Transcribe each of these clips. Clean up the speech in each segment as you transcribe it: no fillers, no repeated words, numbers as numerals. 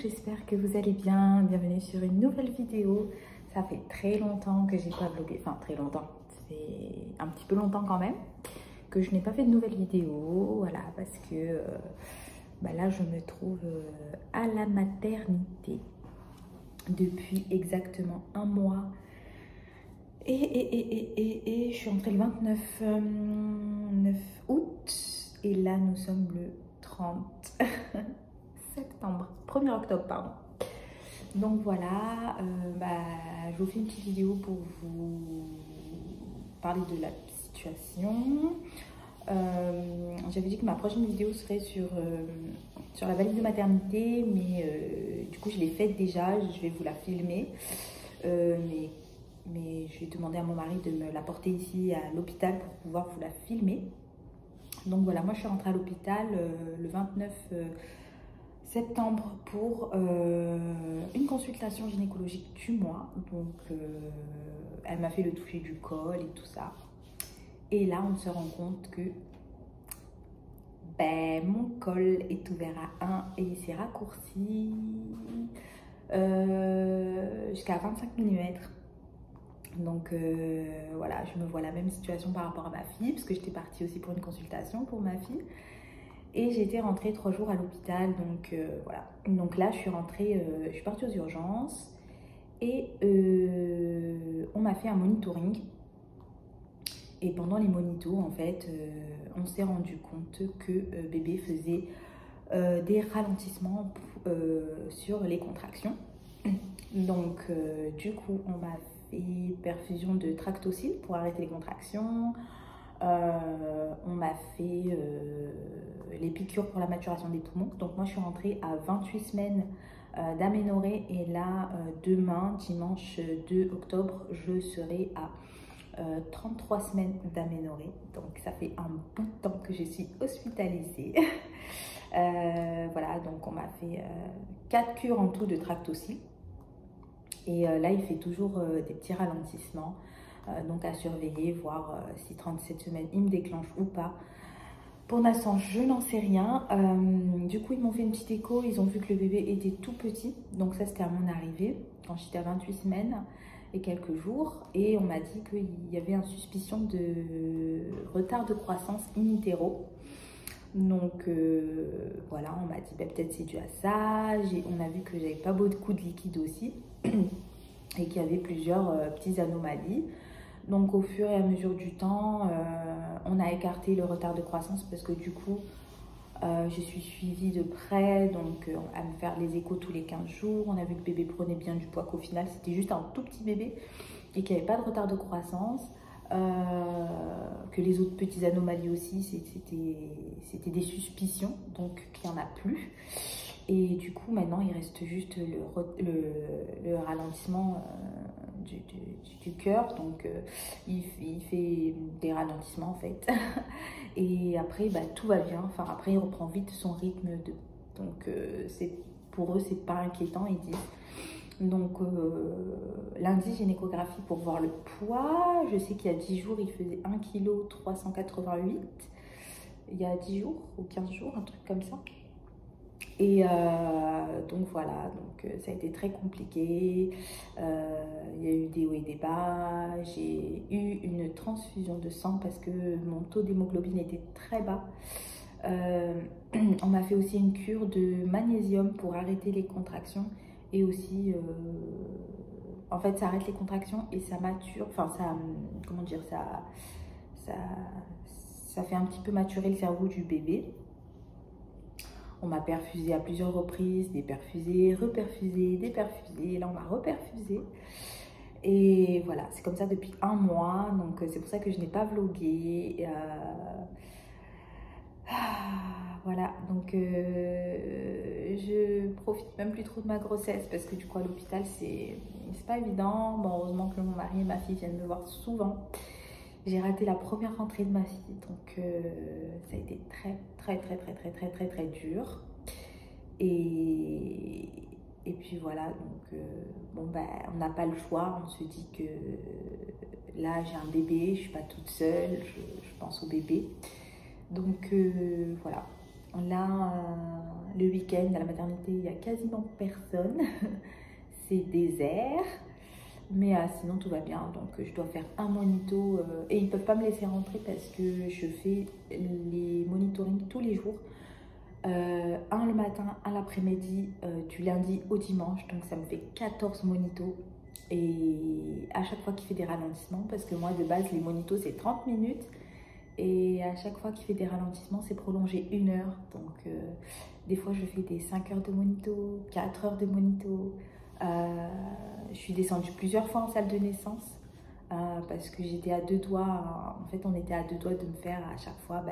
j'espère que vous allez bien. Bienvenue sur une nouvelle vidéo. Ça fait très longtemps que j'ai pas vlogué, enfin très longtemps, ça fait un petit peu longtemps quand même, que je n'ai pas fait de nouvelles vidéos, voilà, parce que là je me trouve à la maternité depuis exactement un mois. Et je suis entrée le 29 9 août et là nous sommes le 30 septembre, 1er octobre, pardon. Donc voilà, je vous fais une petite vidéo pour vous parler de la situation. J'avais dit que ma prochaine vidéo serait sur la valise de maternité, mais du coup je l'ai faite déjà, je vais vous la filmer. Mais je vais demander à mon mari de me la porter ici à l'hôpital pour pouvoir vous la filmer. Donc voilà, moi je suis rentrée à l'hôpital le 29 septembre pour une consultation gynécologique du mois. Donc elle m'a fait le toucher du col et tout ça. Et là on se rend compte que mon col est ouvert à 1 et il s'est raccourci jusqu'à 25 mm. Donc voilà, je me vois la même situation par rapport à ma fille, parce que j'étais partie aussi pour une consultation pour ma fille. Et j'ai été rentrée 3 jours à l'hôpital, donc voilà. Donc là, je suis rentrée, je suis partie aux urgences et on m'a fait un monitoring. Et pendant les monitos, en fait, on s'est rendu compte que bébé faisait des ralentissements sur les contractions. Donc du coup, on m'a fait perfusion de Tractocil pour arrêter les contractions. On m'a fait les piqûres pour la maturation des poumons. Donc moi je suis rentrée à 28 semaines d'aménorrhée et là demain, dimanche 2 octobre, je serai à 33 semaines d'aménorrhée. Donc ça fait un bout de temps que je suis hospitalisée. Voilà, donc on m'a fait 4 cures en tout de Tractocil. Et là, il fait toujours des petits ralentissements, donc à surveiller, voir si 37 semaines, il me déclenche ou pas. Pour l'instant, je n'en sais rien. Du coup, ils m'ont fait une petite écho, ils ont vu que le bébé était tout petit. Donc ça, c'était à mon arrivée, quand j'étais à 28 semaines et quelques jours. Et on m'a dit qu'il y avait une suspicion de retard de croissance in utero. Donc voilà, on m'a dit peut-être c'est dû à ça. On a vu que j'avais pas beaucoup de liquide aussi et qu'il y avait plusieurs petites anomalies. Donc au fur et à mesure du temps, on a écarté le retard de croissance parce que du coup, je suis suivie de près, donc à me faire les échos tous les 15 jours. On a vu que bébé prenait bien du poids, qu'au final c'était juste un tout petit bébé et qu'il n'y avait pas de retard de croissance. Que les autres petites anomalies aussi, c'était des suspicions, donc qu'il n'y en a plus. Et du coup, maintenant, il reste juste le ralentissement du cœur. Donc, il fait des ralentissements, en fait. Et après, tout va bien. Enfin, après, il reprend vite son rythme. Donc, pour eux, c'est pas inquiétant, ils disent. Donc, lundi, j'ai une échographie pour voir le poids. Je sais qu'il y a 10 jours, il faisait 1,388 kg. Il y a 10 jours ou 15 jours, un truc comme ça. Et donc voilà, donc ça a été très compliqué. Il y a eu des hauts et des bas. J'ai eu une transfusion de sang parce que mon taux d'hémoglobine était très bas. On m'a fait aussi une cure de magnésium pour arrêter les contractions. Et aussi, en fait, ça arrête les contractions et ça mature, enfin, comment dire, ça fait un petit peu maturer le cerveau du bébé. On m'a perfusé à plusieurs reprises, déperfusé, reperfusé, déperfusé. Là, on m'a reperfusé. Et voilà, c'est comme ça depuis un mois. Donc, c'est pour ça que je n'ai pas vlogué. Voilà, donc je profite même plus trop de ma grossesse parce que du coup à l'hôpital c'est pas évident. Bon, heureusement que mon mari et ma fille viennent me voir souvent. J'ai raté la première rentrée de ma fille, donc ça a été très dur. Et puis voilà, donc on n'a pas le choix. On se dit que là j'ai un bébé, je suis pas toute seule, je pense au bébé. Donc voilà. Là, Le week-end à la maternité, il n'y a quasiment personne. C'est désert. Mais sinon, tout va bien. Donc, je dois faire un monito. Et ils ne peuvent pas me laisser rentrer parce que je fais les monitorings tous les jours. Un le matin, un l'après-midi, du lundi au dimanche. Donc, ça me fait 14 monitos. Et à chaque fois qu'il fait des ralentissements, parce que moi, de base, les monitos, c'est 30 minutes. Et à chaque fois qu'il fait des ralentissements, c'est prolongé 1 heure. Donc, des fois, je fais des 5 heures de monito, 4 heures de monito. Je suis descendue plusieurs fois en salle de naissance parce que j'étais à 2 doigts. En fait, on était à 2 doigts de me faire à chaque fois,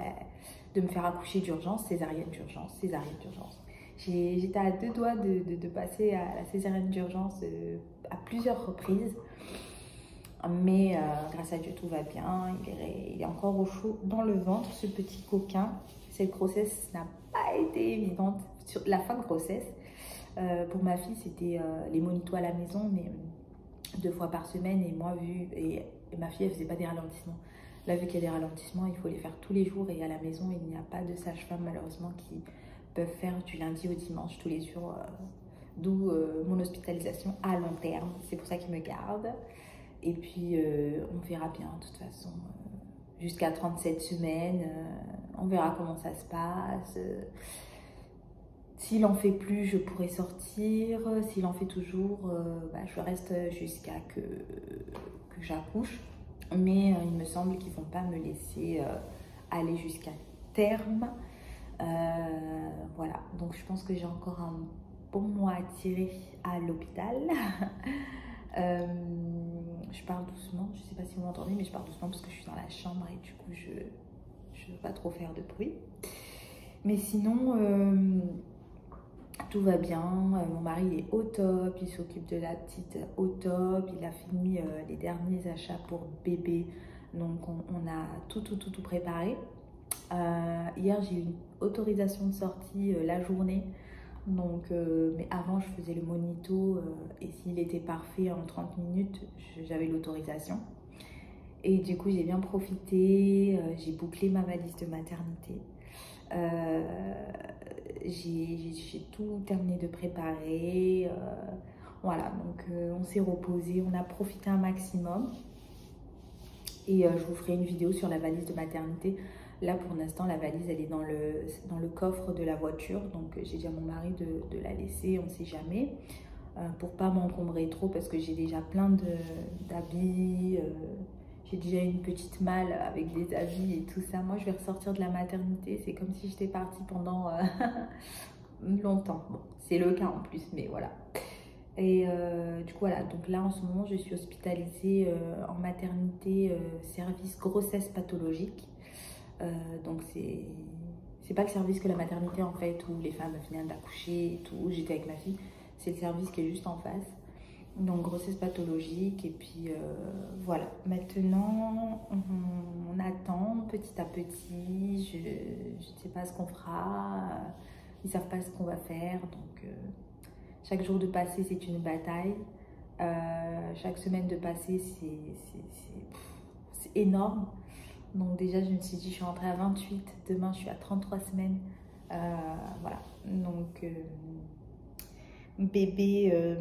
de me faire accoucher d'urgence, césarienne d'urgence, césarienne d'urgence. J'étais à 2 doigts de passer à la césarienne d'urgence à plusieurs reprises. Mais grâce à Dieu, tout va bien. Il est encore au chaud dans le ventre, ce petit coquin. Cette grossesse n'a pas été évidente. Sur la fin de grossesse, pour ma fille, c'était les monitos à la maison, mais 2 fois par semaine. Et moi, et ma fille, elle faisait pas des ralentissements. Là, vu qu'il y a des ralentissements, il faut les faire tous les jours. Et à la maison, il n'y a pas de sage-femme, malheureusement, qui peuvent faire du lundi au dimanche, tous les jours. D'où mon hospitalisation à long terme. C'est pour ça qu'ils me gardent. Et puis, on verra bien, de toute façon, jusqu'à 37 semaines, on verra comment ça se passe. S'il en fait plus, je pourrai sortir. S'il en fait toujours, je reste jusqu'à que j'accouche. Mais il me semble qu'ils ne vont pas me laisser aller jusqu'à terme. Voilà, donc je pense que j'ai encore un bon mois à tirer à l'hôpital. Je parle doucement, je ne sais pas si vous m'entendez, mais je parle doucement parce que je suis dans la chambre et du coup je ne veux pas trop faire de bruit. Mais sinon, tout va bien. Mon mari est au top, il s'occupe de la petite au top. Il a fini les derniers achats pour bébé, donc on a tout préparé. Hier, j'ai eu une autorisation de sortie la journée. Donc, mais avant, je faisais le monito et s'il était parfait en 30 minutes, j'avais l'autorisation. Et du coup, j'ai bien profité. J'ai bouclé ma valise de maternité. J'ai tout terminé de préparer. Voilà, donc on s'est reposé, on a profité un maximum. Et je vous ferai une vidéo sur la valise de maternité. Là, pour l'instant, la valise, elle est dans le coffre de la voiture. Donc, j'ai dit à mon mari de la laisser, on ne sait jamais. Pour ne pas m'encombrer trop parce que j'ai déjà plein d'habits. J'ai déjà une petite malle avec des habits et tout ça. Moi, je vais ressortir de la maternité. C'est comme si j'étais partie pendant longtemps. Bon, c'est le cas en plus, mais voilà. Et du coup, voilà. Donc là, en ce moment, je suis hospitalisée en maternité service grossesse pathologique. Donc c'est pas le service que la maternité en fait où les femmes viennent d'accoucher et tout, j'étais avec ma fille, c'est le service qui est juste en face, donc grossesse pathologique. Et puis voilà, maintenant on attend petit à petit, je ne sais pas ce qu'on fera, ils savent pas ce qu'on va faire, donc chaque jour de passé c'est une bataille, chaque semaine de passé c'est énorme. Donc déjà, je me suis dit, je suis rentrée à 28, demain je suis à 33 semaines. Voilà, donc bébé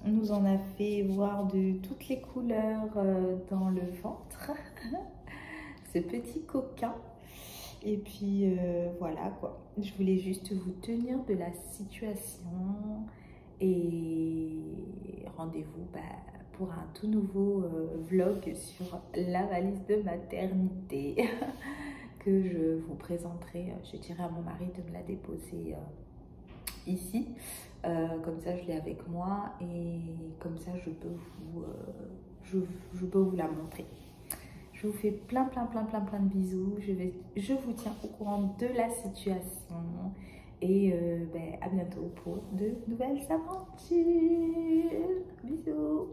nous en a fait voir de toutes les couleurs dans le ventre. Ce petit coquin. Et puis voilà quoi, je voulais juste vous tenir de la situation. Et rendez-vous pour un tout nouveau vlog sur la valise de maternité que je vous présenterai. Je dirai à mon mari de me la déposer ici. Comme ça, je l'ai avec moi et comme ça, je peux vous la montrer. Je vous fais plein de bisous. Je vous tiens au courant de la situation. Et à bientôt pour de nouvelles aventures. Bisous.